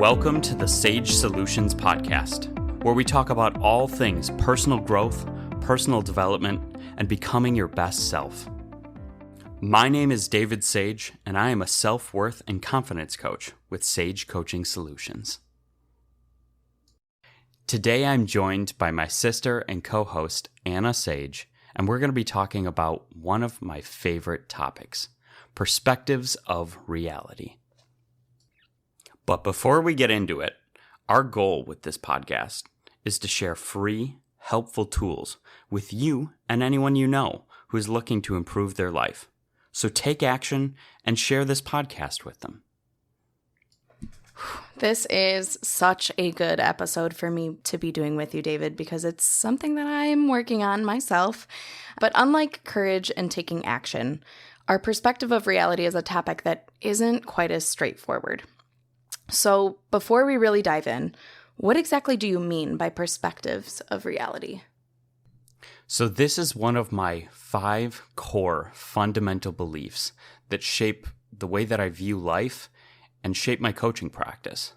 Welcome to the Sage Solutions podcast, where we talk about all things personal growth, personal development, and becoming your best self. My name is David Sage, and I am a self-worth and confidence coach with Sage Coaching Solutions. Today I'm joined by my sister and co-host, Anna Sage, and we're going to be talking about one of my favorite topics, perspectives of reality. But before we get into it, our goal with this podcast is to share free, helpful tools with you and anyone you know who is looking to improve their life. So take action and share this podcast with them. This is such a good episode for me to be doing with you, David, because it's something that I'm working on myself. But unlike courage and taking action, our perspective of reality is a topic that isn't quite as straightforward. So before we really dive in, what exactly do you mean by perspectives of reality? So this is one of my 5 core fundamental beliefs that shape the way that I view life and shape my coaching practice.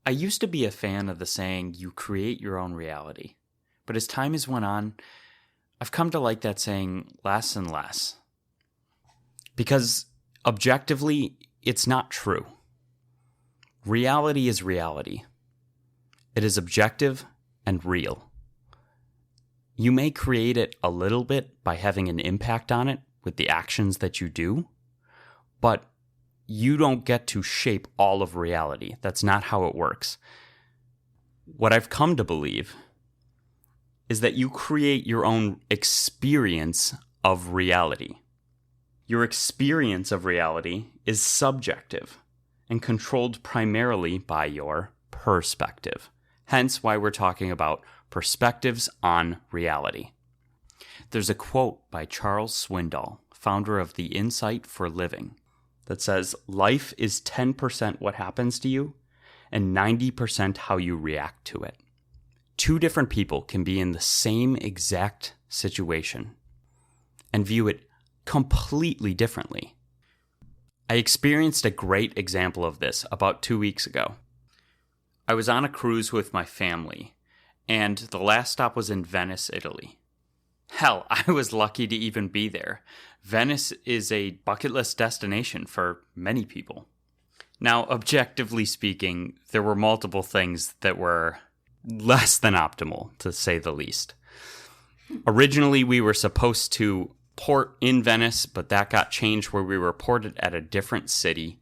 I used to be a fan of the saying, you create your own reality. But as time has went on, I've come to like that saying less and less. Because objectively, it's not true. Reality is reality. It is objective and real. You may create it a little bit by having an impact on it with the actions that you do, but you don't get to shape all of reality. That's not how it works. What I've come to believe is that you create your own experience of reality. Your experience of reality is subjective and controlled primarily by your perspective. Hence why we're talking about perspectives on reality. There's a quote by Charles Swindoll, founder of the Insight for Living, that says, life is 10% what happens to you and 90% how you react to it. 2 different people can be in the same exact situation and view it completely differently. I experienced a great example of this about 2 weeks ago. I was on a cruise with my family, and the last stop was in Venice, Italy. Hell, I was lucky to even be there. Venice is a bucket list destination for many people. Now, objectively speaking, there were multiple things that were less than optimal, to say the least. Originally, we were supposed to port in Venice, but that got changed where we were ported at a different city,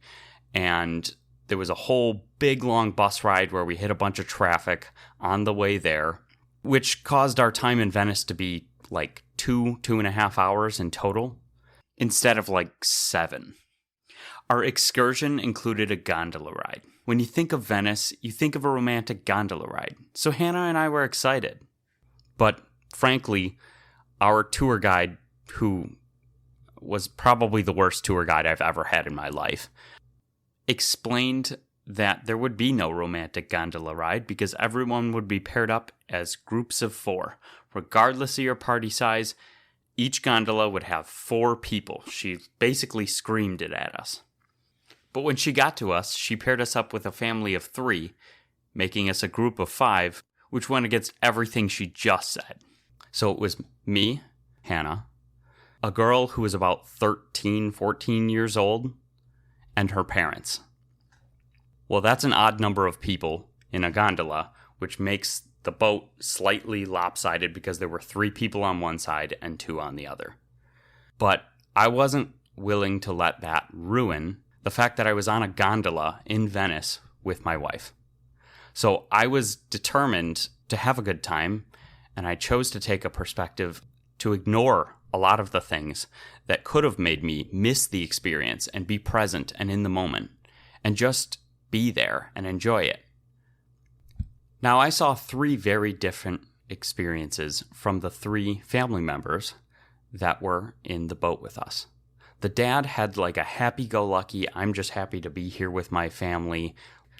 and there was a whole big long bus ride where we hit a bunch of traffic on the way there, which caused our time in Venice to be like 2.5 hours in total, instead of like 7. Our excursion included a gondola ride. When you think of Venice, you think of a romantic gondola ride. So Hannah and I were excited. But frankly, our tour guide, who was probably the worst tour guide I've ever had in my life, explained that there would be no romantic gondola ride because everyone would be paired up as groups of 4. Regardless of your party size, each gondola would have 4 people. She basically screamed it at us. But when she got to us, she paired us up with a family of 3, making us a group of 5, which went against everything she just said. So it was me, Hannah, a girl who was about 13, 14 years old, and her parents. Well, that's an odd number of people in a gondola, which makes the boat slightly lopsided because there were 3 people on one side and 2 on the other. But I wasn't willing to let that ruin the fact that I was on a gondola in Venice with my wife. So I was determined to have a good time, and I chose to take a perspective to ignore a lot of the things that could have made me miss the experience and be present and in the moment, and just be there and enjoy it. Now, I saw 3 very different experiences from the 3 family members that were in the boat with us. The dad had like a happy-go-lucky, I'm just happy to be here with my family,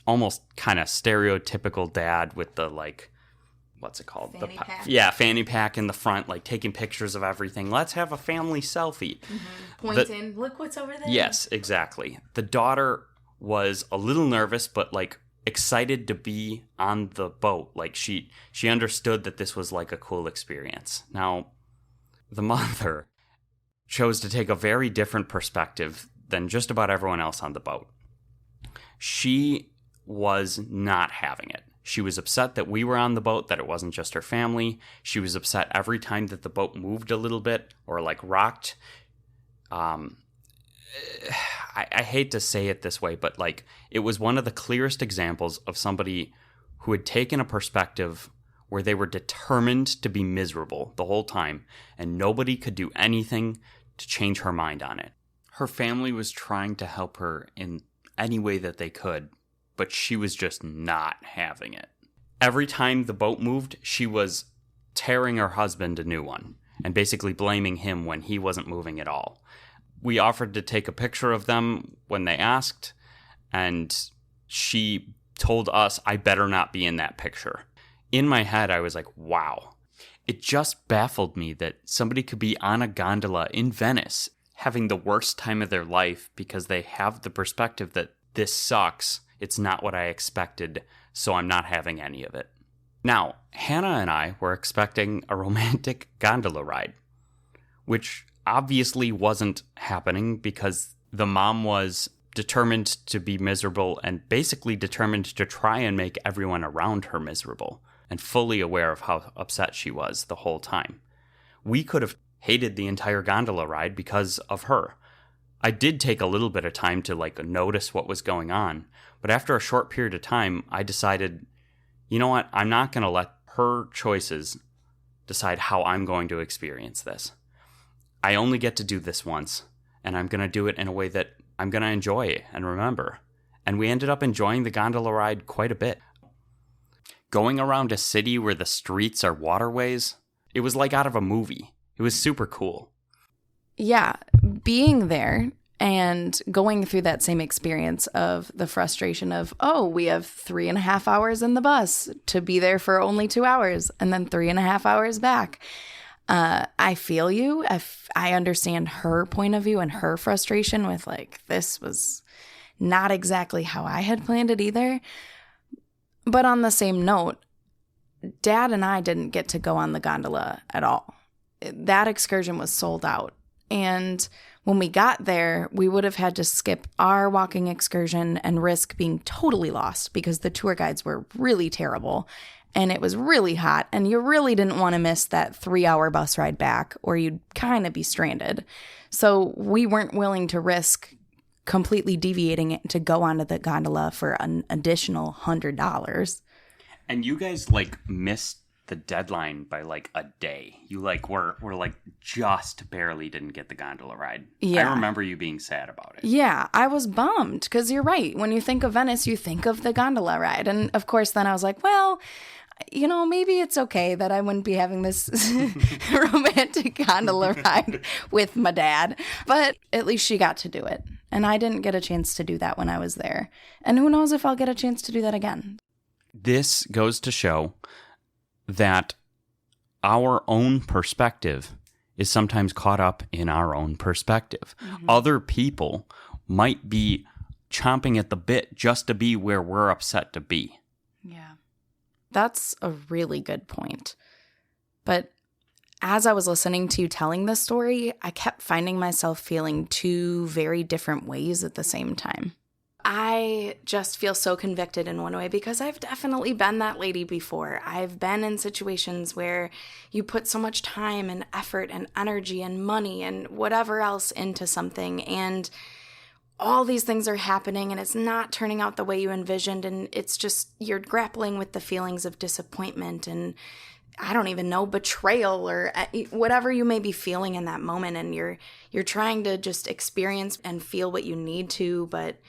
almost kind of stereotypical dad with the like, what's it called? Fanny pack. Yeah, fanny pack in the front, like taking pictures of everything. Let's have a family selfie. Pointing, look what's over there. Yes, exactly. The daughter was a little nervous, but like excited to be on the boat. Like she understood that this was like a cool experience. Now, the mother chose to take a very different perspective than just about everyone else on the boat. She was not having it. She was upset that we were on the boat, that it wasn't just her family. She was upset every time that the boat moved a little bit or like rocked. I hate to say it this way, but like it was one of the clearest examples of somebody who had taken a perspective where they were determined to be miserable the whole time, and nobody could do anything to change her mind on it. Her family was trying to help her in any way that they could, but she was just not having it. Every time the boat moved, she was tearing her husband a new one and basically blaming him when he wasn't moving at all. We offered to take a picture of them when they asked, and she told us, I better not be in that picture. In my head, I was like, wow. It just baffled me that somebody could be on a gondola in Venice having the worst time of their life because they have the perspective that this sucks. It's not what I expected, so I'm not having any of it. Now, Hannah and I were expecting a romantic gondola ride, which obviously wasn't happening because the mom was determined to be miserable and basically determined to try and make everyone around her miserable and fully aware of how upset she was the whole time. We could have hated the entire gondola ride because of her. I did take a little bit of time to notice what was going on, but after a short period of time, I decided, you know what, I'm not going to let her choices decide how I'm going to experience this. I only get to do this once, and I'm going to do it in a way that I'm going to enjoy and remember. And we ended up enjoying the gondola ride quite a bit. Going around a city where the streets are waterways, it was like out of a movie. It was super cool. Yeah, being there and going through that same experience of the frustration of, oh, we have 3.5 hours in the bus to be there for only 2 hours and then 3.5 hours back. I feel you. I understand her point of view and her frustration with this was not exactly how I had planned it either. But on the same note, Dad and I didn't get to go on the gondola at all. That excursion was sold out. And when we got there, we would have had to skip our walking excursion and risk being totally lost because the tour guides were really terrible and it was really hot and you really didn't want to miss that 3-hour bus ride back or you'd kind of be stranded. So we weren't willing to risk completely deviating it to go onto the gondola for an additional $100. And you guys missed the deadline by a day. You were just barely didn't get the gondola ride. Yeah. I remember you being sad about it. Yeah, I was bummed because you're right. When you think of Venice, you think of the gondola ride. And of course, then I was like, well, maybe it's okay that I wouldn't be having this romantic gondola ride with my dad. But at least she got to do it. And I didn't get a chance to do that when I was there. And who knows if I'll get a chance to do that again. This goes to show that our own perspective is sometimes caught up in our own perspective. Mm-hmm. Other people might be chomping at the bit just to be where we're upset to be. Yeah. That's a really good point. But as I was listening to you telling this story, I kept finding myself feeling two very different ways at the same time. I just feel so convicted in one way because I've definitely been that lady before. I've been in situations where you put so much time and effort and energy and money and whatever else into something, and all these things are happening and it's not turning out the way you envisioned, and it's just you're grappling with the feelings of disappointment and I don't even know, betrayal or whatever you may be feeling in that moment, and you're trying to just experience and feel what you need to, but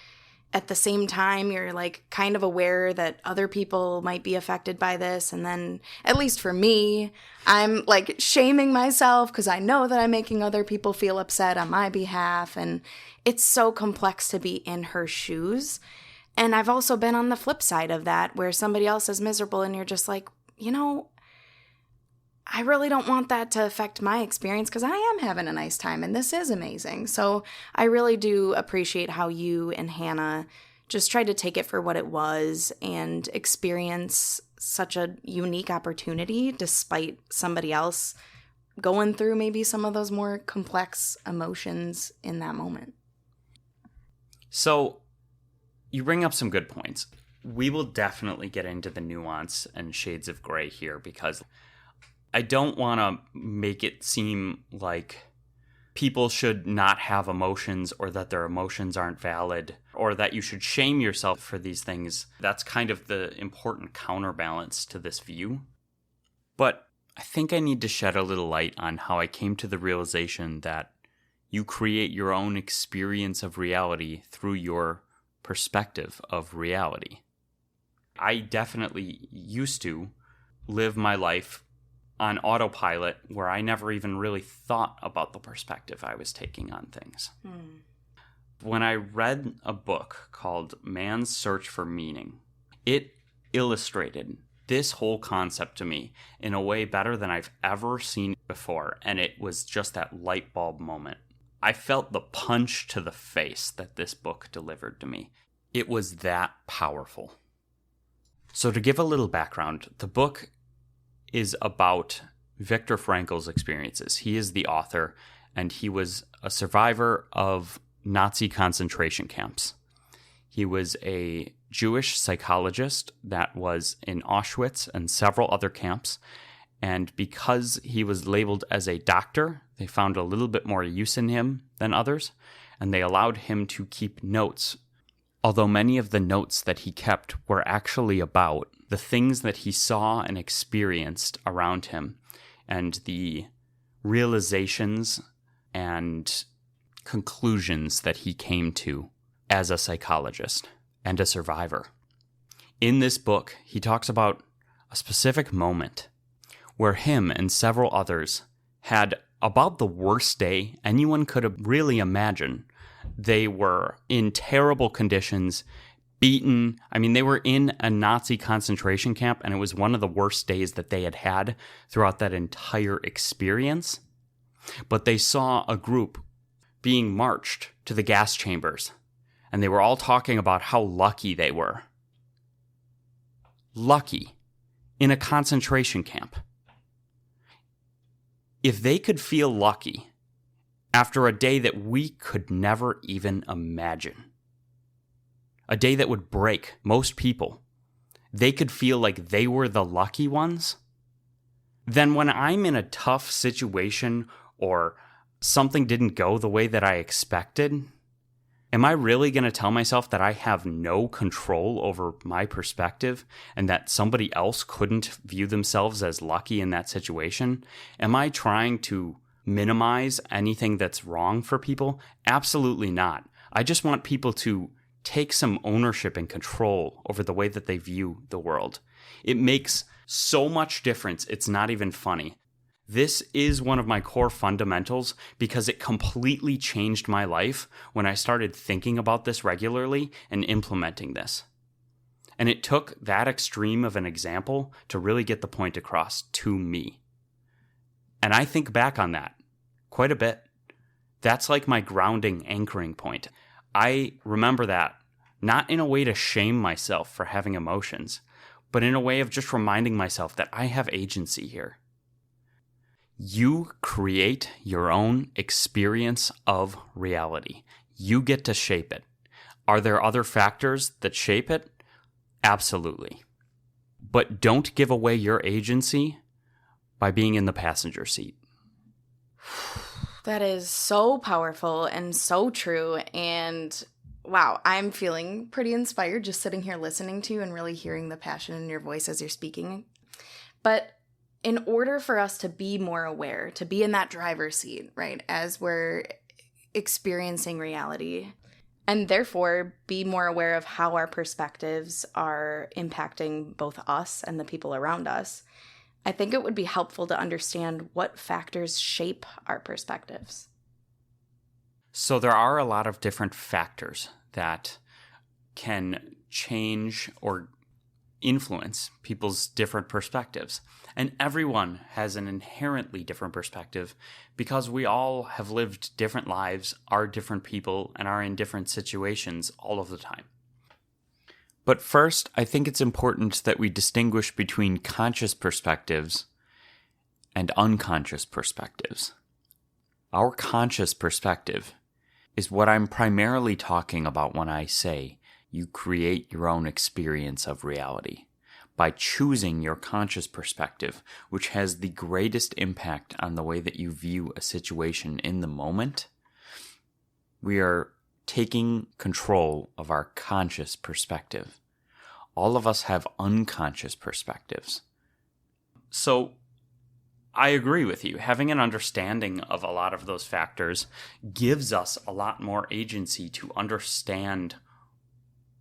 at the same time, you're kind of aware that other people might be affected by this. And then, at least for me, I'm shaming myself because I know that I'm making other people feel upset on my behalf. And it's so complex to be in her shoes. And I've also been on the flip side of that where somebody else is miserable and you're just I really don't want that to affect my experience because I am having a nice time and this is amazing. So I really do appreciate how you and Hannah just tried to take it for what it was and experience such a unique opportunity despite somebody else going through maybe some of those more complex emotions in that moment. So you bring up some good points. We will definitely get into the nuance and shades of gray here because I don't want to make it seem like people should not have emotions or that their emotions aren't valid or that you should shame yourself for these things. That's kind of the important counterbalance to this view. But I think I need to shed a little light on how I came to the realization that you create your own experience of reality through your perspective of reality. I definitely used to live my life on autopilot where I never even really thought about the perspective I was taking on things. When I read a book called Man's Search for Meaning, it illustrated this whole concept to me in a way better than I've ever seen before, and it was just that light bulb moment. I felt the punch to the face that this book delivered to me. It was that powerful. So to give a little background, the book is about Viktor Frankl's experiences. He is the author, and he was a survivor of Nazi concentration camps. He was a Jewish psychologist that was in Auschwitz and several other camps, and because he was labeled as a doctor, they found a little bit more use in him than others, and they allowed him to keep notes. Although many of the notes that he kept were actually about the things that he saw and experienced around him and the realizations and conclusions that he came to as a psychologist and a survivor. In this book, he talks about a specific moment where him and several others had about the worst day anyone could have really imagined. They were in terrible conditions, beaten. I mean, they were in a Nazi concentration camp, and it was one of the worst days that they had had throughout that entire experience. But they saw a group being marched to the gas chambers, and they were all talking about how lucky they were. Lucky in a concentration camp. If they could feel lucky after a day that we could never even imagine, a day that would break most people, they could feel like they were the lucky ones, then when I'm in a tough situation or something didn't go the way that I expected, am I really going to tell myself that I have no control over my perspective and that somebody else couldn't view themselves as lucky in that situation? Am I trying to minimize anything that's wrong for people? Absolutely not. I just want people to take some ownership and control over the way that they view the world. It makes so much difference, it's not even funny. This is one of my core fundamentals because it completely changed my life when I started thinking about this regularly and implementing this. And it took that extreme of an example to really get the point across to me. And I think back on that quite a bit. That's like my grounding, anchoring point. I remember that not in a way to shame myself for having emotions, but in a way of just reminding myself that I have agency here. You create your own experience of reality. You get to shape it. Are there other factors that shape it? Absolutely. But don't give away your agency by being in the passenger seat. That is so powerful and so true. And wow, I'm feeling pretty inspired just sitting here listening to you and really hearing the passion in your voice as you're speaking. But in order for us to be more aware, to be in that driver's seat, right, as we're experiencing reality, and therefore be more aware of how our perspectives are impacting both us and the people around us, I think it would be helpful to understand what factors shape our perspectives. So there are a lot of different factors that can change or influence people's different perspectives. And everyone has an inherently different perspective because we all have lived different lives, are different people, and are in different situations all of the time. But first, I think it's important that we distinguish between conscious perspectives and unconscious perspectives. Our conscious perspective is what I'm primarily talking about when I say you create your own experience of reality by choosing your conscious perspective, which has the greatest impact on the way that you view a situation in the moment. We are taking control of our conscious perspective. All of us have unconscious perspectives. So I agree with you. Having an understanding of a lot of those factors gives us a lot more agency to understand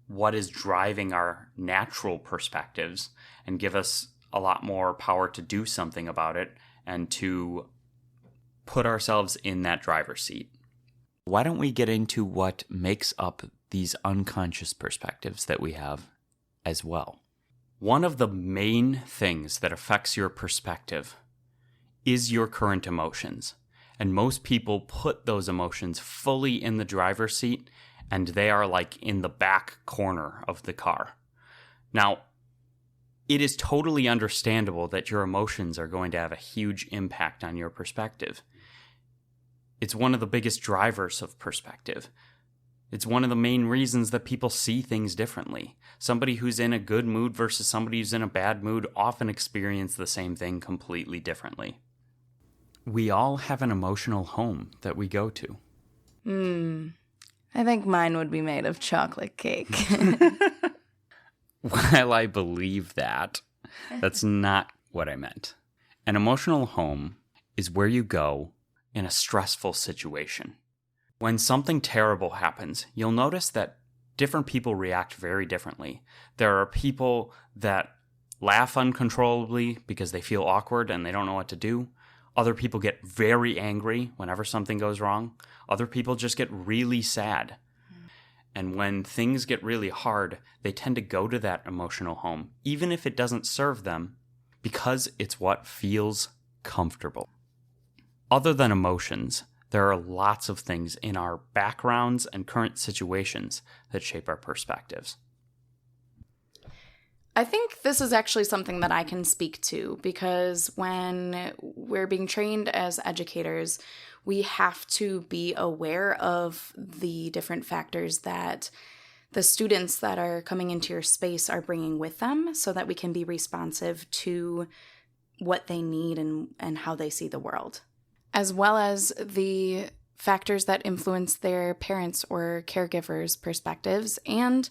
what is driving our natural perspectives and give us a lot more power to do something about it and to put ourselves in that driver's seat. Why don't we get into what makes up these unconscious perspectives that we have as well? One of the main things that affects your perspective is your current emotions. And most people put those emotions fully in the driver's seat, and they are like in the back corner of the car. Now, it is totally understandable that your emotions are going to have a huge impact on your perspective. It's one of the biggest drivers of perspective. It's one of the main reasons that people see things differently. Somebody who's in a good mood versus somebody who's in a bad mood often experience the same thing completely differently. We all have an emotional home that we go to. I think mine would be made of chocolate cake. While I believe that, that's not what I meant. An emotional home is where you go in a stressful situation. When something terrible happens, you'll notice that different people react very differently. There are people that laugh uncontrollably because they feel awkward and they don't know what to do. Other people get very angry whenever something goes wrong. Other people just get really sad. And when things get really hard, they tend to go to that emotional home, even if it doesn't serve them, because it's what feels comfortable. Other than emotions, there are lots of things in our backgrounds and current situations that shape our perspectives. I think this is actually something that I can speak to because when we're being trained as educators, we have to be aware of the different factors that the students that are coming into your space are bringing with them so that we can be responsive to what they need and how they see the world, as well as the factors that influence their parents' or caregivers' perspectives, and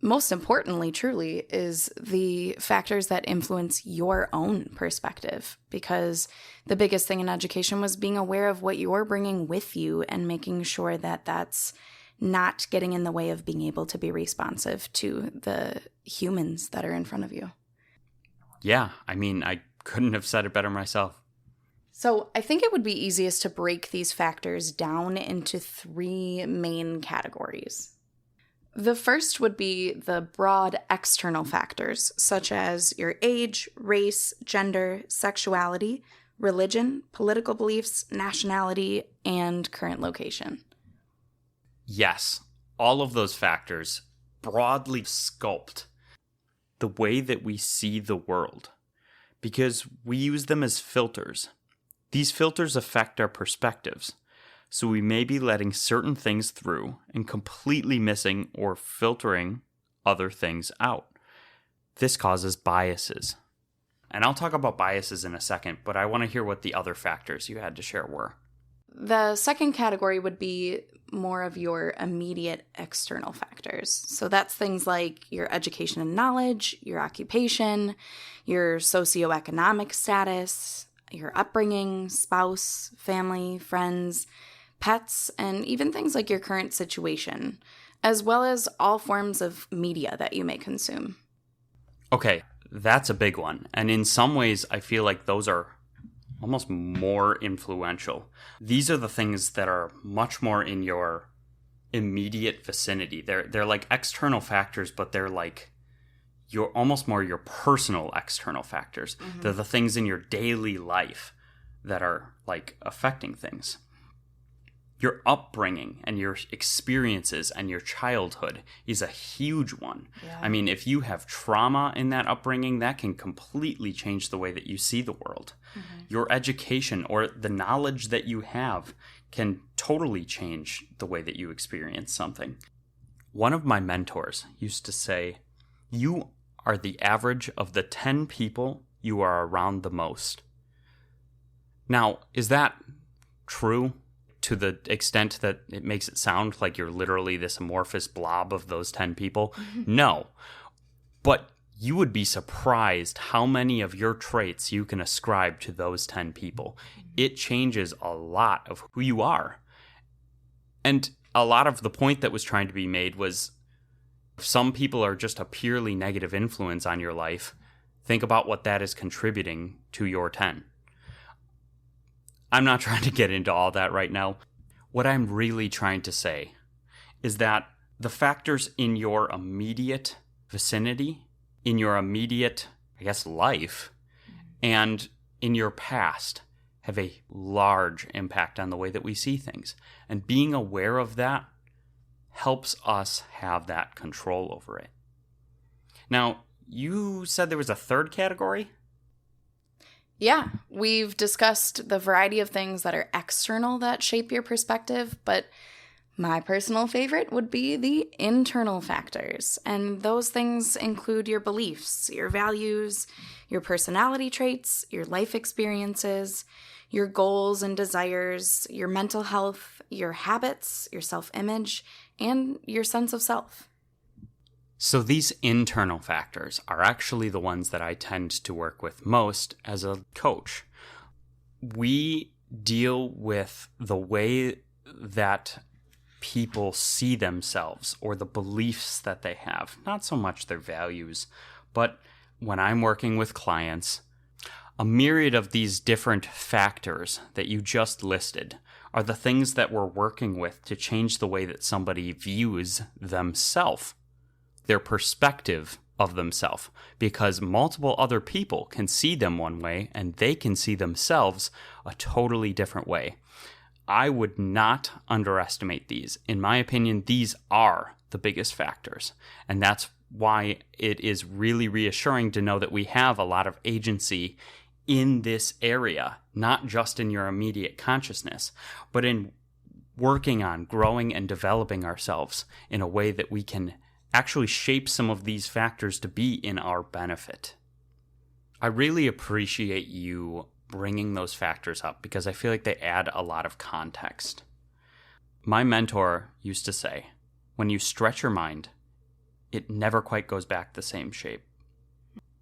most importantly, truly, is the factors that influence your own perspective, because the biggest thing in education was being aware of what you're bringing with you and making sure that that's not getting in the way of being able to be responsive to the humans that are in front of you. Yeah, I mean, I couldn't have said it better myself. So I think it would be easiest to break these factors down into 3 main categories. The first would be the broad external factors, such as your age, race, gender, sexuality, religion, political beliefs, nationality, and current location. Yes, all of those factors broadly sculpt the way that we see the world, because we use them as filters. These filters affect our perspectives. So we may be letting certain things through and completely missing or filtering other things out. This causes biases. And I'll talk about biases in a second, but I want to hear what the other factors you had to share were. The second category would be more of your immediate external factors. So that's things like your education and knowledge, your occupation, your socioeconomic status, your upbringing, spouse, family, friends, pets, and even things like your current situation, as well as all forms of media that you may consume. Okay, that's a big one. And in some ways, I feel like those are almost more influential. These are the things that are much more in your immediate vicinity. They're like external factors, but they're like almost more your personal external factors. Mm-hmm. They're the things in your daily life that are like affecting things. Your upbringing and your experiences and your childhood is a huge one. Yeah. I mean, if you have trauma in that upbringing, that can completely change the way that you see the world. Mm-hmm. Your education or the knowledge that you have can totally change the way that you experience something. One of my mentors used to say, "You are the average of the 10 people you are around the most." Now, is that true? To the extent that it makes it sound like you're literally this amorphous blob of those 10 people? No. But you would be surprised how many of your traits you can ascribe to those 10 people. It changes a lot of who you are. And a lot of the point that was trying to be made was, if some people are just a purely negative influence on your life, think about what that is contributing to your 10. I'm not trying to get into all that right now. What I'm really trying to say is that the factors in your immediate vicinity, in your immediate, life, and in your past have a large impact on the way that we see things. And being aware of that helps us have that control over it. Now, you said there was a third category? Yeah, we've discussed the variety of things that are external that shape your perspective, but my personal favorite would be the internal factors. And those things include your beliefs, your values, your personality traits, your life experiences, your goals and desires, your mental health, your habits, your self-image, and your sense of self. So these internal factors are actually the ones that I tend to work with most as a coach. We deal with the way that people see themselves or the beliefs that they have, not so much their values, but when I'm working with clients, a myriad of these different factors that you just listed are the things that we're working with to change the way that somebody views themselves. Their perspective of themselves, because multiple other people can see them one way and they can see themselves a totally different way. I would not underestimate these. In my opinion, these are the biggest factors, and that's why it is really reassuring to know that we have a lot of agency in this area, not just in your immediate consciousness, but in working on growing and developing ourselves in a way that we can actually shape some of these factors to be in our benefit. I really appreciate you bringing those factors up because I feel like they add a lot of context. My mentor used to say, when you stretch your mind, it never quite goes back the same shape.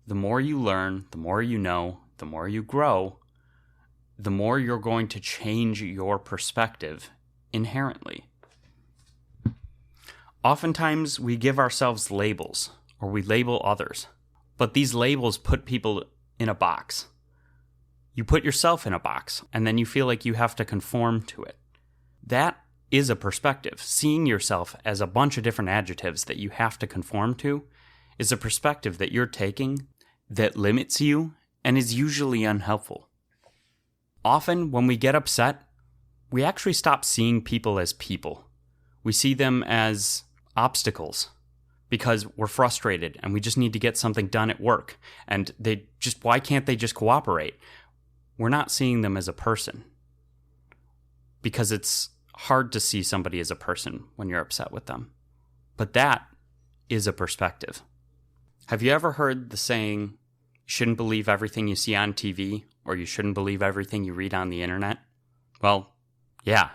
The more you learn, the more you know, the more you grow, the more you're going to change your perspective inherently. Oftentimes, we give ourselves labels, or we label others, but these labels put people in a box. You put yourself in a box, and then you feel like you have to conform to it. That is a perspective. Seeing yourself as a bunch of different adjectives that you have to conform to is a perspective that you're taking that limits you and is usually unhelpful. Often, when we get upset, we actually stop seeing people as people. We see them as obstacles because we're frustrated and we just need to get something done at work. And why can't they just cooperate? We're not seeing them as a person because it's hard to see somebody as a person when you're upset with them. But that is a perspective. Have you ever heard the saying, you shouldn't believe everything you see on TV, or you shouldn't believe everything you read on the internet? Well, yeah.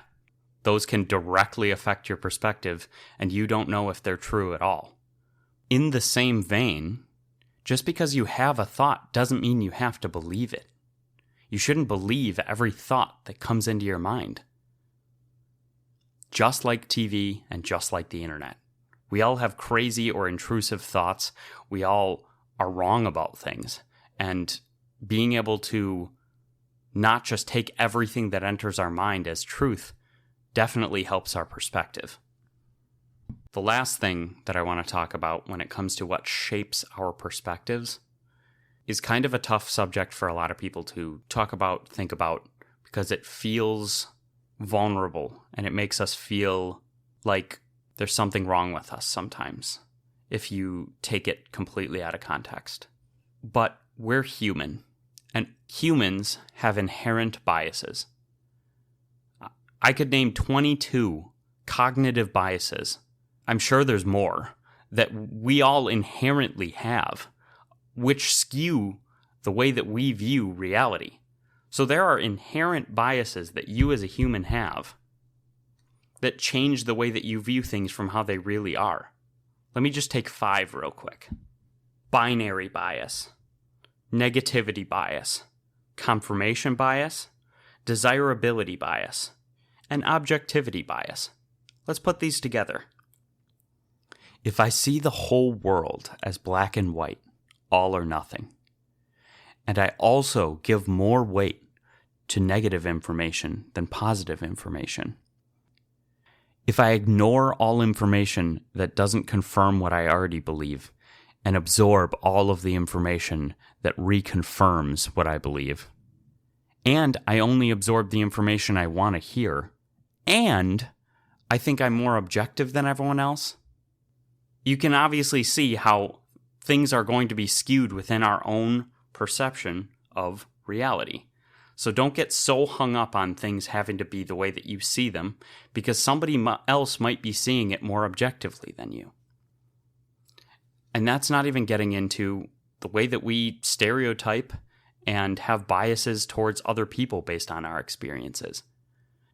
Those can directly affect your perspective, and you don't know if they're true at all. In the same vein, just because you have a thought doesn't mean you have to believe it. You shouldn't believe every thought that comes into your mind. Just like TV and just like the internet. We all have crazy or intrusive thoughts. We all are wrong about things. And being able to not just take everything that enters our mind as truth definitely helps our perspective. The last thing that I want to talk about when it comes to what shapes our perspectives is kind of a tough subject for a lot of people to talk about, think about, because it feels vulnerable, and it makes us feel like there's something wrong with us sometimes if you take it completely out of context. But we're human, and humans have inherent biases. I could name 22 cognitive biases. I'm sure there's more that we all inherently have, which skew the way that we view reality. So there are inherent biases that you as a human have that change the way that you view things from how they really are. Let me just take 5 real quick. Binary bias, negativity bias, confirmation bias, desirability bias, and objectivity bias. Let's put these together. If I see the whole world as black and white, all or nothing, and I also give more weight to negative information than positive information, if I ignore all information that doesn't confirm what I already believe and absorb all of the information that reconfirms what I believe, and I only absorb the information I want to hear, and I think I'm more objective than everyone else, you can obviously see how things are going to be skewed within our own perception of reality. So don't get so hung up on things having to be the way that you see them, because somebody else might be seeing it more objectively than you. And that's not even getting into the way that we stereotype and have biases towards other people based on our experiences.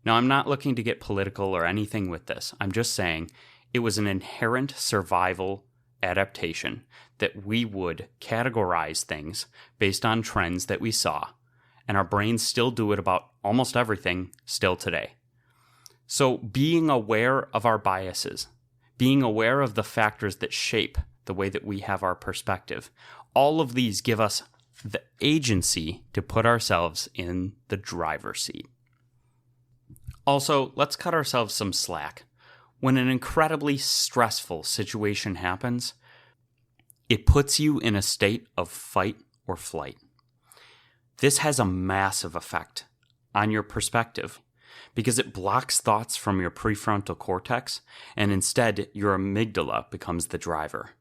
Now, I'm not looking to get political or anything with this. I'm just saying it was an inherent survival adaptation that we would categorize things based on trends that we saw, and our brains still do it about almost everything still today. So being aware of our biases, being aware of the factors that shape the way that we have our perspective, all of these give us the agency to put ourselves in the driver's seat. Also, let's cut ourselves some slack. When an incredibly stressful situation happens, it puts you in a state of fight or flight. This has a massive effect on your perspective because it blocks thoughts from your prefrontal cortex, and instead your amygdala becomes the driver.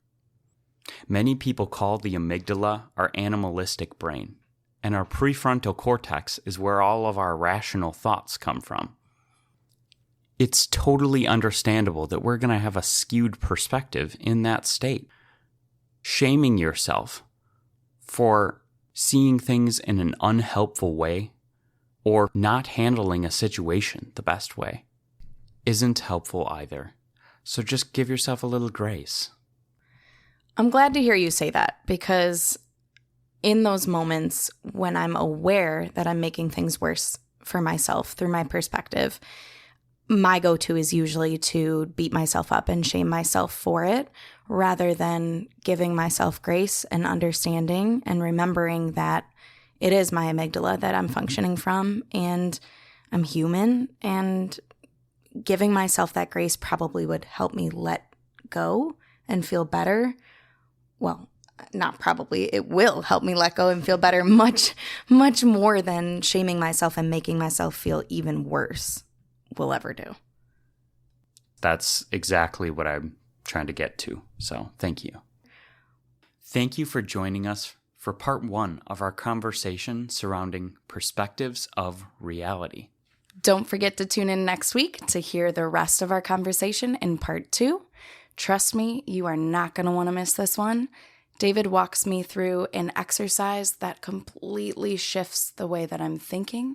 Many people call the amygdala our animalistic brain, and our prefrontal cortex is where all of our rational thoughts come from. It's totally understandable that we're going to have a skewed perspective in that state. Shaming yourself for seeing things in an unhelpful way or not handling a situation the best way isn't helpful either. So just give yourself a little grace. I'm glad to hear you say that, because in those moments when I'm aware that I'm making things worse for myself through my perspective, my go-to is usually to beat myself up and shame myself for it, rather than giving myself grace and understanding and remembering that it is my amygdala that I'm functioning from, and I'm human, and giving myself that grace probably would help me let go and feel better. Well, not probably, it will help me let go and feel better much, much more than shaming myself and making myself feel even worse will ever do. That's exactly what I'm trying to get to. So thank you. Thank you for joining us for part 1 of our conversation surrounding perspectives of reality. Don't forget to tune in next week to hear the rest of our conversation in part 2. Trust me, you are not going to want to miss this one. David walks me through an exercise that completely shifts the way that I'm thinking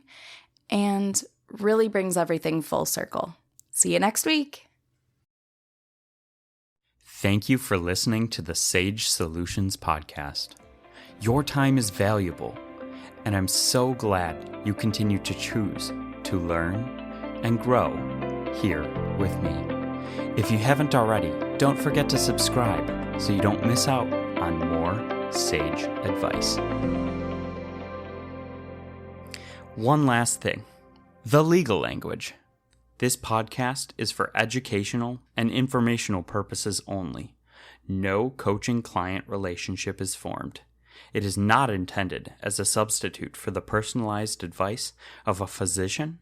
and really brings everything full circle. See you next week. Thank you for listening to the Sage Solutions podcast. Your time is valuable, and I'm so glad you continue to choose to learn and grow here with me. If you haven't already, don't forget to subscribe so you don't miss out on more sage advice. One last thing. The legal language. This podcast is for educational and informational purposes only. No coaching-client relationship is formed. It is not intended as a substitute for the personalized advice of a physician,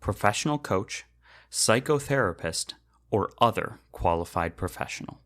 professional coach, psychotherapist, or other qualified professional.